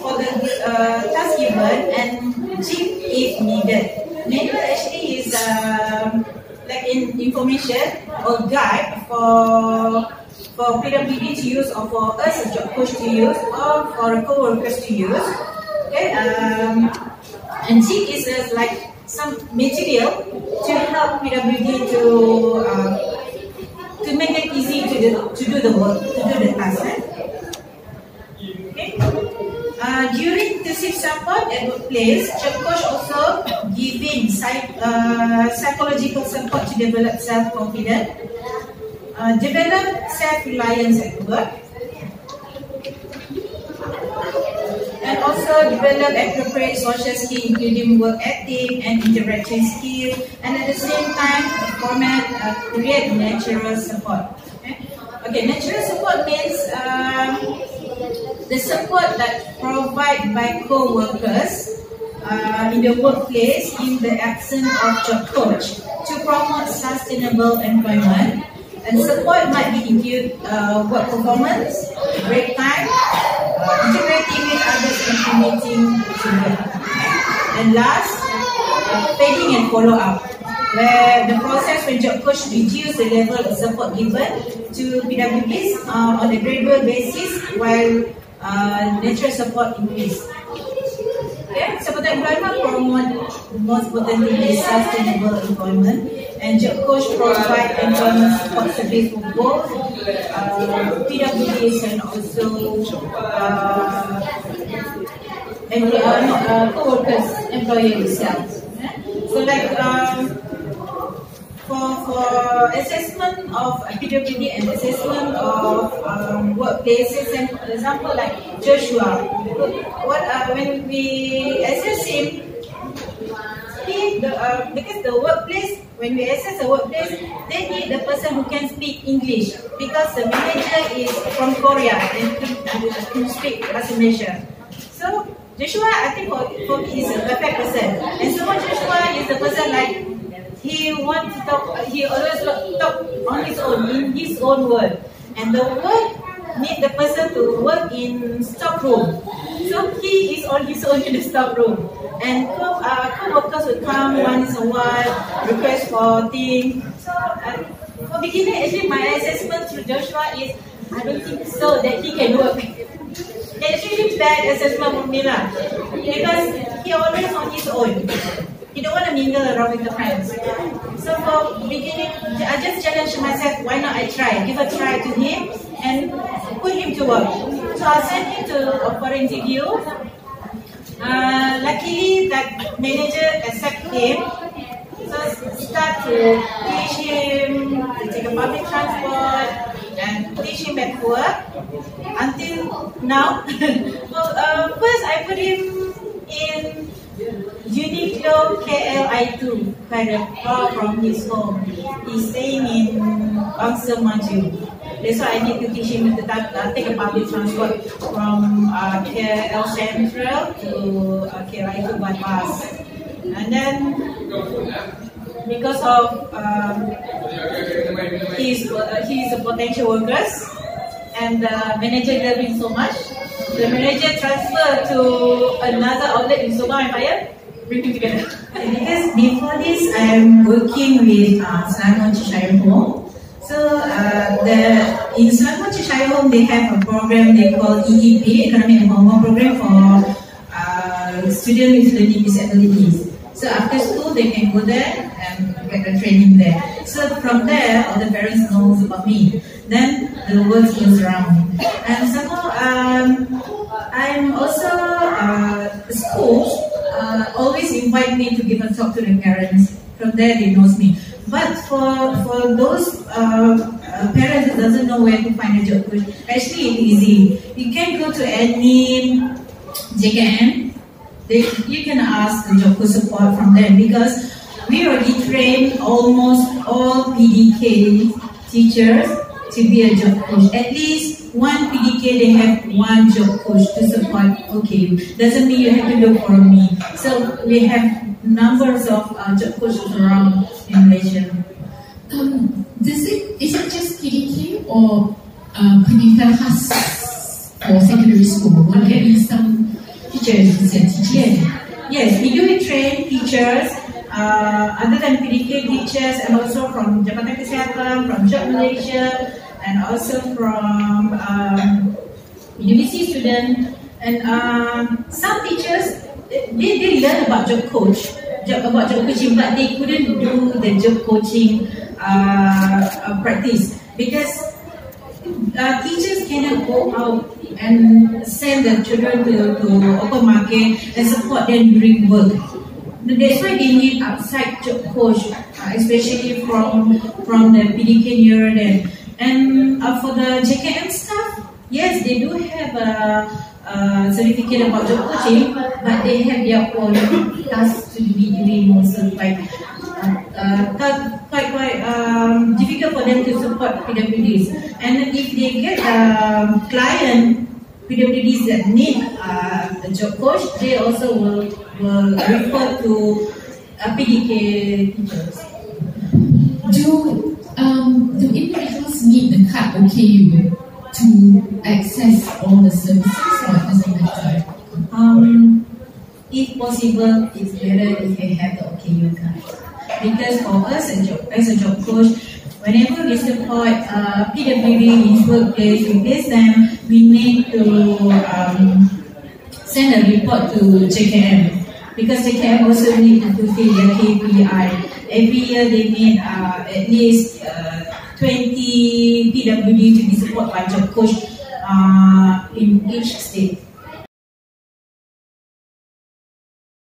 for the task given and check if needed. Manual actually is like information or guide for PWD to use, or for us as job coach to use, or for co-workers to use. Okay, and check is like some material to help PWD to make it easy to do the work, to do the task. Okay. During intensive support at workplace, job coach also giving psychological support to develop self-confidence, develop self-reliance at work, and also develop appropriate social skills including work ethic and interaction skills, and at the same time create natural support. Okay, natural support means the support that provided by co-workers in the workplace in the absence of job coach to promote sustainable employment. And support might be include work performance, break time, integrating with others, and committing to work. And last, feeding and follow up, where the process when job coach reduce the level of support given to PWDs on a gradual basis while natural support increase. Okay, supported employment promote most importantly sustainable employment, and job coach provide employment support service for both PWDs and also co-workers, employer itself. So like for assessment of PWD and assessment of workplaces, and for example like Joshua, when we assess him, because the workplace, when we assess the workplace, they need the person who can speak English, because the manager is from Korea and to speak Bahasa Malaysia. So Joshua, I think for me is a perfect person, and so Joshua is the person like he wants to talk. He always talk on his own, in his own word, and the work need the person to work in stock room. So he is on his own in the stock room, and co-workers will come once in a while, request for things. So for beginning, actually my assessment through Joshua is I don't think so that he can work. It's really bad assessment for me lah, because he always on his own. He don't want to mingle around with the friends. So for beginning, I just challenge myself, why not I try? Give a try to him and put him to work. So I sent him for interview. Luckily that manager accept him. So start to teach him to take a public transport and teach him at work until now. First I put him in Uniqlo KLI2, quite far from his home. He's staying in Bangsa Maju. That's why I need to teach him to take a public transport from KL Central to KLI2 by bus. And then, because of he's a potential worker, and the manager loved him so much, the manager transferred to another outlet in Sabah Empire, bring him together. Because before this, I'm working with Selangor Cheshire Home. So in Selangor Cheshire Home, they have a program they call EEP, Economic Empowerment Program for students with learning disabilities. So after school, they can go there and get the training there. So from there, all the parents know about me. Then the word goes around. And somehow, I'm also, schools always invite me to give a talk to the parents. From there, they know me. But for those parents who doesn't know where to find a job coach, actually it's easy. You can go to any JKM. You can ask the job coach support from them, because we already trained almost all PDK teachers to be a job coach. At least one PDK, they have one job coach to support. Okay, doesn't mean you have to look for me. So we have numbers of job coaches around in Malaysia. Is it just PDK or Pendidikan khas for secondary school? Will there be some teachers, you said teachers. Yes, we do train teachers, other than PDK teachers, and also from Jabatan Kesihatan, from Job Malaysia, and also from university students. And some teachers, they learn about job coaching, but they couldn't do the job coaching practice because teachers cannot go out and send the children to open market and support them during work. That's why they need outside job coach, especially from the PDK near them. And for the JKM staff, yes, they do have a certificate about job coaching, but they have their own tasks to be doing also, like quite difficult for them to support PWDs. And if they get a client PWDs that need a job coach, they also will refer to PDK teachers. Do individuals need the card OKU to access all the services, or it doesn't matter? If possible, it's better if they have the OKU card. Because for us as a job coach, whenever we support PWD in workplace, we place them, we need to send a report to JKM. Because JKM also need to fulfill their KPI. Every year they need at least 20 PWD to be supported by job coach in each state.